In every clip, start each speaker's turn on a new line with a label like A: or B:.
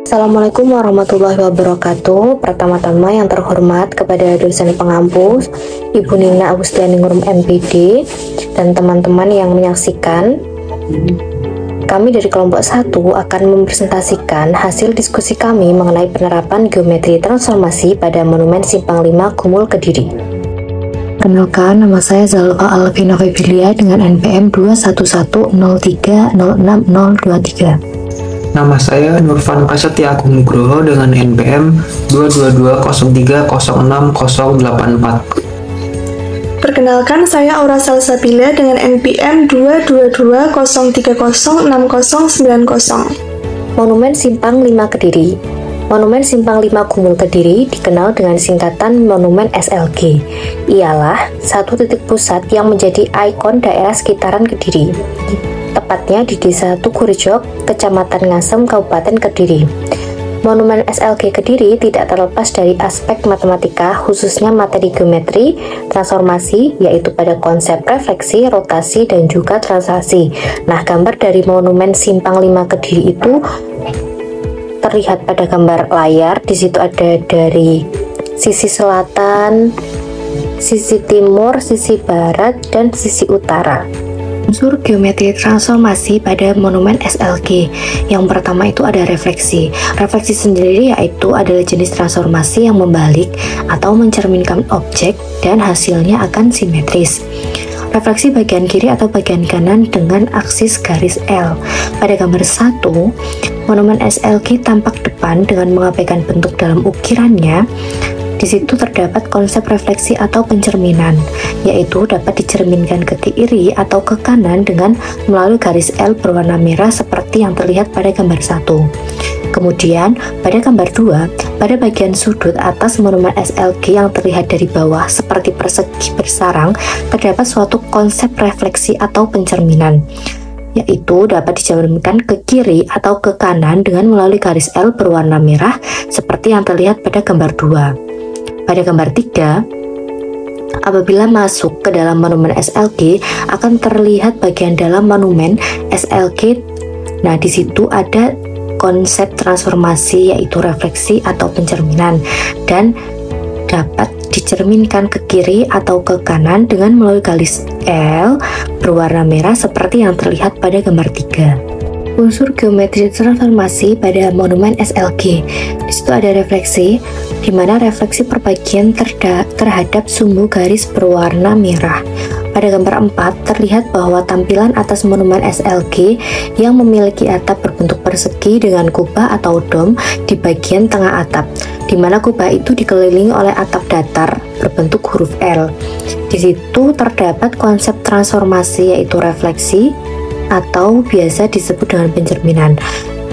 A: Assalamualaikum warahmatullahi wabarakatuh. Pertama-tama yang terhormat kepada dosen pengampu Ibu Nina Agustianingrum MPD dan teman-teman yang menyaksikan. Kami dari kelompok 1 akan mempresentasikan hasil diskusi kami mengenai penerapan geometri transformasi pada Monumen Simpang 5 Gumul Kediri. Kenalkan, nama saya Zalfa Alvina Febilia dengan NPM 21103060023.
B: Nama saya Nurfan Prasetya Agung Nugroho dengan NPM 22203060084.
C: Perkenalkan, saya Aura Salsabila dengan NPM 22203060090.
A: Monumen Simpang 5 Kediri. Monumen Simpang 5 Gumul Kediri dikenal dengan singkatan Monumen SLG. Ialah satu titik pusat yang menjadi ikon daerah sekitaran Kediri, tepatnya di Desa Tugurejo, Kecamatan Ngasem, Kabupaten Kediri. Monumen SLG Kediri tidak terlepas dari aspek matematika, khususnya materi geometri transformasi, yaitu pada konsep refleksi, rotasi, dan juga translasi. Nah, gambar dari Monumen Simpang 5 Kediri itu terlihat pada gambar layar. Di situ ada dari sisi selatan, sisi timur, sisi barat, dan sisi utara. Unsur geometri transformasi pada monumen SLG. Yang pertama itu ada refleksi. Refleksi sendiri yaitu adalah jenis transformasi yang membalik atau mencerminkan objek dan hasilnya akan simetris. Refleksi bagian kiri atau bagian kanan dengan aksis garis L. Pada gambar 1, monumen SLG tampak depan dengan mengabaikan bentuk dalam ukirannya. Di situ terdapat konsep refleksi atau pencerminan, yaitu dapat dicerminkan ke kiri atau ke kanan dengan melalui garis L berwarna merah seperti yang terlihat pada gambar 1. Kemudian, pada gambar 2, pada bagian sudut atas monumen SLG yang terlihat dari bawah seperti persegi bersarang, terdapat suatu konsep refleksi atau pencerminan, yaitu dapat dicerminkan ke kiri atau ke kanan dengan melalui garis L berwarna merah seperti yang terlihat pada gambar 2. Pada gambar 3, apabila masuk ke dalam monumen SLG akan terlihat bagian dalam monumen SLG. Nah, di situ ada konsep transformasi yaitu refleksi atau pencerminan dan dapat dicerminkan ke kiri atau ke kanan dengan melalui garis L berwarna merah seperti yang terlihat pada gambar 3. Unsur geometri transformasi pada monumen SLG. Di situ ada refleksi, di mana refleksi perbagian terhadap sumbu garis berwarna merah. Pada gambar 4 terlihat bahwa tampilan atas monumen SLG yang memiliki atap berbentuk persegi dengan kubah atau dom di bagian tengah atap, di mana kubah itu dikelilingi oleh atap datar berbentuk huruf L. Di situ terdapat konsep transformasi yaitu refleksi atau biasa disebut dengan pencerminan.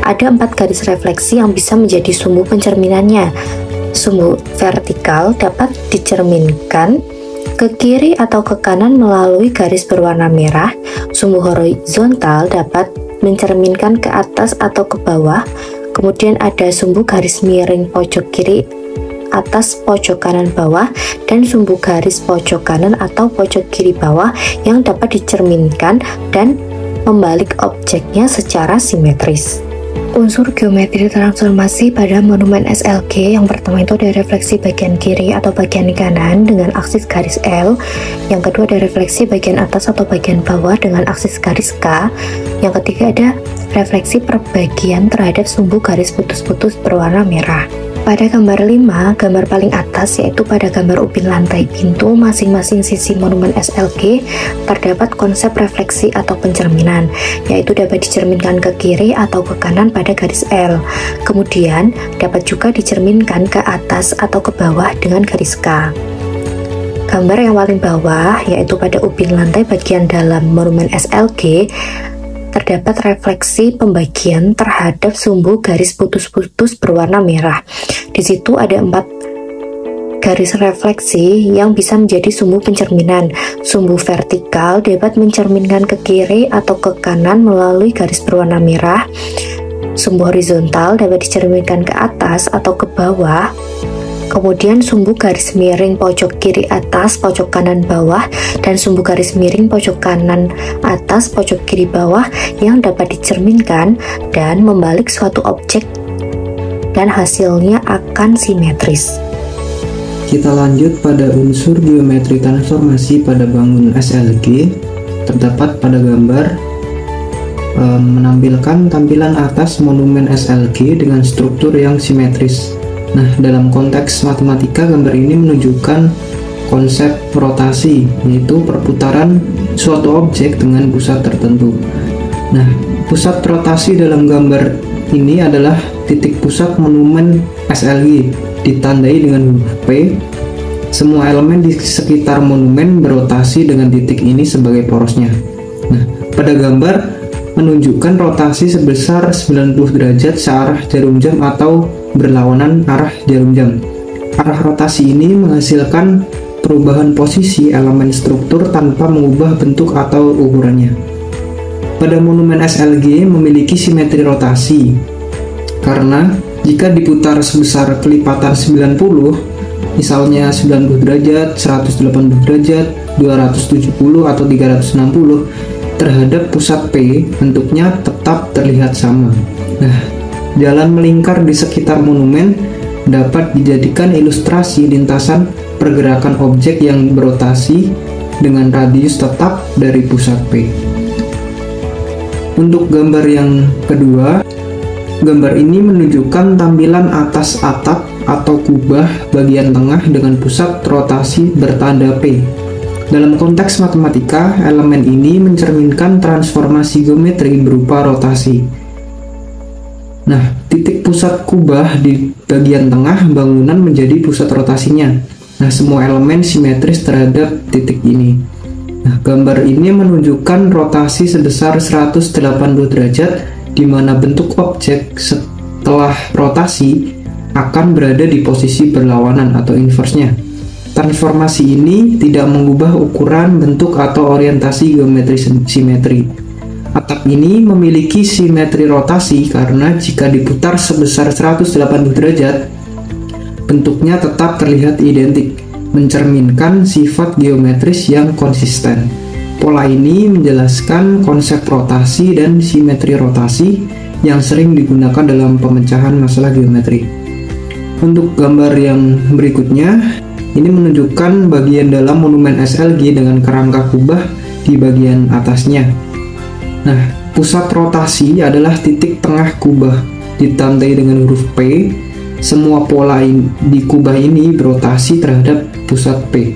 A: Ada 4 garis refleksi yang bisa menjadi sumbu pencerminannya. Sumbu vertikal dapat dicerminkan ke kiri atau ke kanan melalui garis berwarna merah. Sumbu horizontal dapat mencerminkan ke atas atau ke bawah. Kemudian ada sumbu garis miring pojok kiri atas pojok kanan bawah dan sumbu garis pojok kanan atau pojok kiri bawah yang dapat dicerminkan dan membalik objeknya secara simetris. Unsur geometri transformasi pada monumen SLG yang pertama itu ada refleksi bagian kiri atau bagian kanan dengan aksis garis L. Yang kedua ada refleksi bagian atas atau bagian bawah dengan aksis garis K. Yang ketiga ada refleksi perbagian terhadap sumbu garis putus-putus berwarna merah. Pada gambar 5, gambar paling atas yaitu pada gambar upin lantai pintu masing-masing sisi monumen SLG terdapat konsep refleksi atau pencerminan, yaitu dapat dicerminkan ke kiri atau ke kanan pada garis L. Kemudian dapat juga dicerminkan ke atas atau ke bawah dengan garis K. Gambar yang paling bawah yaitu pada upin lantai bagian dalam monumen SLG terdapat refleksi pembagian terhadap sumbu garis putus-putus berwarna merah. Di situ ada 4 garis refleksi yang bisa menjadi sumbu pencerminan. Sumbu vertikal dapat mencerminkan ke kiri atau ke kanan melalui garis berwarna merah. Sumbu horizontal dapat dicerminkan ke atas atau ke bawah. Kemudian sumbu garis miring pojok kiri atas, pojok kanan bawah, dan sumbu garis miring pojok kanan atas, pojok kiri bawah yang dapat dicerminkan dan membalik suatu objek dan hasilnya akan simetris.
B: Kita lanjut pada unsur geometri transformasi pada bangun SLG. Terdapat pada gambar menampilkan tampilan atas monumen SLG dengan struktur yang simetris. Nah, dalam konteks matematika, gambar ini menunjukkan konsep rotasi, yaitu perputaran suatu objek dengan pusat tertentu. Nah, pusat rotasi dalam gambar ini adalah titik pusat monumen SLG, ditandai dengan huruf P. Semua elemen di sekitar monumen berotasi dengan titik ini sebagai porosnya. Nah, pada gambar menunjukkan rotasi sebesar 90 derajat searah jarum jam atau berlawanan arah jarum jam. Arah rotasi ini menghasilkan perubahan posisi elemen struktur tanpa mengubah bentuk atau ukurannya. Pada monumen SLG memiliki simetri rotasi, karena jika diputar sebesar kelipatan 90, misalnya 90 derajat, 180 derajat, 270 atau 360, terhadap pusat P, bentuknya tetap terlihat sama. Nah, jalan melingkar di sekitar monumen dapat dijadikan ilustrasi lintasan pergerakan objek yang berotasi dengan radius tetap dari pusat P. Untuk gambar yang kedua, gambar ini menunjukkan tampilan atas atap atau kubah bagian tengah dengan pusat rotasi bertanda P. Dalam konteks matematika, elemen ini mencerminkan transformasi geometri berupa rotasi. Nah, titik pusat kubah di bagian tengah bangunan menjadi pusat rotasinya. Nah, semua elemen simetris terhadap titik ini. Nah, gambar ini menunjukkan rotasi sebesar 180 derajat, di mana bentuk objek setelah rotasi akan berada di posisi berlawanan atau inversnya. Transformasi ini tidak mengubah ukuran, bentuk, atau orientasi geometri simetri. Atap ini memiliki simetri rotasi karena jika diputar sebesar 180 derajat, bentuknya tetap terlihat identik, mencerminkan sifat geometris yang konsisten. Pola ini menjelaskan konsep rotasi dan simetri rotasi yang sering digunakan dalam pemecahan masalah geometri. Untuk gambar yang berikutnya, ini menunjukkan bagian dalam monumen SLG dengan kerangka kubah di bagian atasnya. Nah, pusat rotasi adalah titik tengah kubah, ditandai dengan huruf P. Semua pola di kubah ini berotasi terhadap pusat P.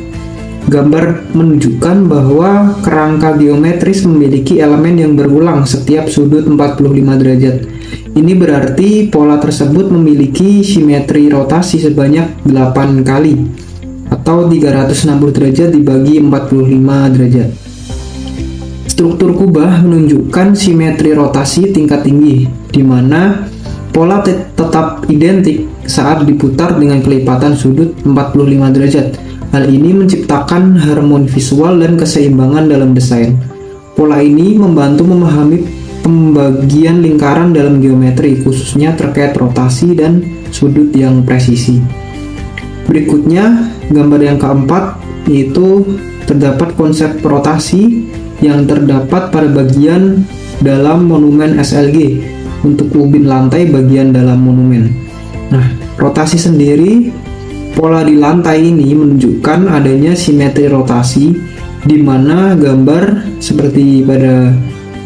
B: Gambar menunjukkan bahwa kerangka geometris memiliki elemen yang berulang setiap sudut 45 derajat. Ini berarti pola tersebut memiliki simetri rotasi sebanyak 8 kali, atau 360 derajat dibagi 45 derajat. Struktur kubah menunjukkan simetri rotasi tingkat tinggi, di mana pola tetap identik saat diputar dengan kelipatan sudut 45 derajat. Hal ini menciptakan harmoni visual dan keseimbangan dalam desain. Pola ini membantu memahami pembagian lingkaran dalam geometri, khususnya terkait rotasi dan sudut yang presisi. Berikutnya, gambar yang keempat, yaitu terdapat konsep rotasi yang terdapat pada bagian dalam monumen SLG untuk ubin lantai bagian dalam monumen. Nah, rotasi sendiri, pola di lantai ini menunjukkan adanya simetri rotasi, di mana gambar seperti pada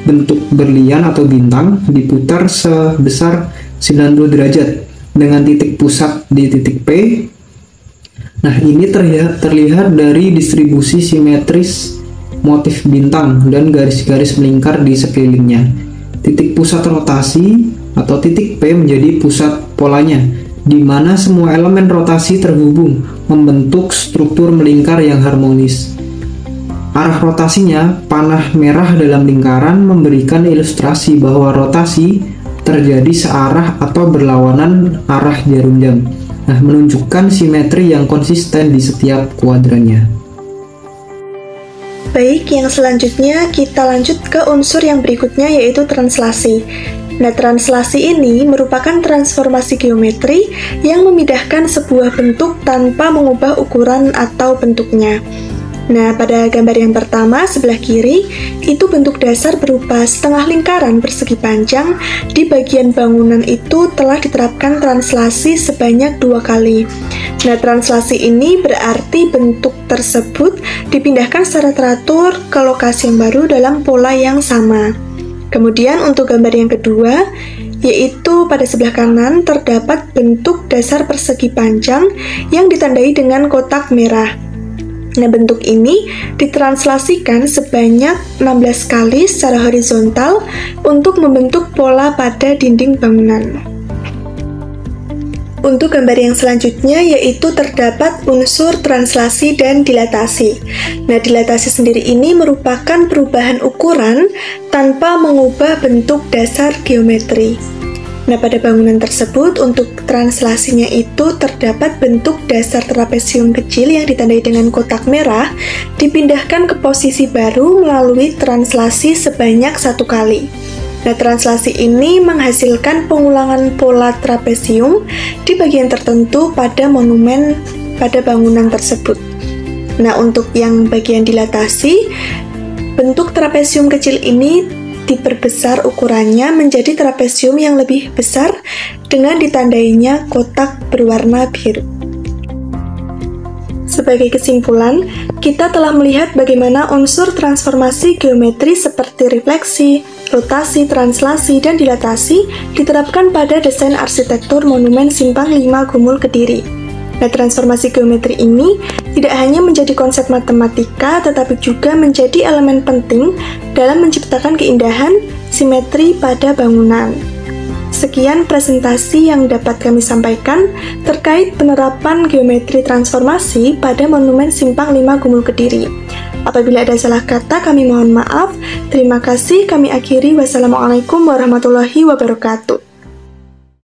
B: bentuk berlian atau bintang diputar sebesar 90 derajat dengan titik pusat di titik P. Nah, ini terlihat dari distribusi simetris motif bintang dan garis-garis melingkar di sekelilingnya. Titik pusat rotasi atau titik P menjadi pusat polanya, di mana semua elemen rotasi terhubung membentuk struktur melingkar yang harmonis. Arah rotasinya, panah merah dalam lingkaran, memberikan ilustrasi bahwa rotasi terjadi searah atau berlawanan arah jarum jam. Nah, menunjukkan simetri yang konsisten di setiap kuadrannya.
C: Baik, yang selanjutnya kita lanjut ke unsur yang berikutnya, yaitu translasi. Nah, translasi ini merupakan transformasi geometri yang memindahkan sebuah bentuk tanpa mengubah ukuran atau bentuknya. Nah, pada gambar yang pertama sebelah kiri, itu bentuk dasar berupa setengah lingkaran persegi panjang. Di bagian bangunan itu telah diterapkan translasi sebanyak 2 kali. Nah, translasi ini berarti bentuk tersebut dipindahkan secara teratur ke lokasi yang baru dalam pola yang sama. Kemudian untuk gambar yang kedua, yaitu pada sebelah kanan terdapat bentuk dasar persegi panjang yang ditandai dengan kotak merah. Nah, bentuk ini ditranslasikan sebanyak 16 kali secara horizontal untuk membentuk pola pada dinding bangunan. Untuk gambar yang selanjutnya yaitu terdapat unsur translasi dan dilatasi. Nah, dilatasi sendiri ini merupakan perubahan ukuran tanpa mengubah bentuk dasar geometri. Nah, pada bangunan tersebut untuk translasinya itu terdapat bentuk dasar trapesium kecil yang ditandai dengan kotak merah dipindahkan ke posisi baru melalui translasi sebanyak 1 kali. Nah, translasi ini menghasilkan pengulangan pola trapesium di bagian tertentu pada monumen pada bangunan tersebut. Nah, untuk yang bagian dilatasi, bentuk trapesium kecil ini diperbesar ukurannya menjadi trapesium yang lebih besar dengan ditandainya kotak berwarna biru. Sebagai kesimpulan, kita telah melihat bagaimana unsur transformasi geometri seperti refleksi, rotasi, translasi, dan dilatasi diterapkan pada desain arsitektur Monumen Simpang 5 Gumul Kediri. Nah, transformasi geometri ini tidak hanya menjadi konsep matematika, tetapi juga menjadi elemen penting dalam menciptakan keindahan simetri pada bangunan. Sekian presentasi yang dapat kami sampaikan terkait penerapan geometri transformasi pada Monumen Simpang 5 Gumul Kediri. Apabila ada salah kata, kami mohon maaf. Terima kasih, kami akhiri. Wassalamualaikum warahmatullahi wabarakatuh.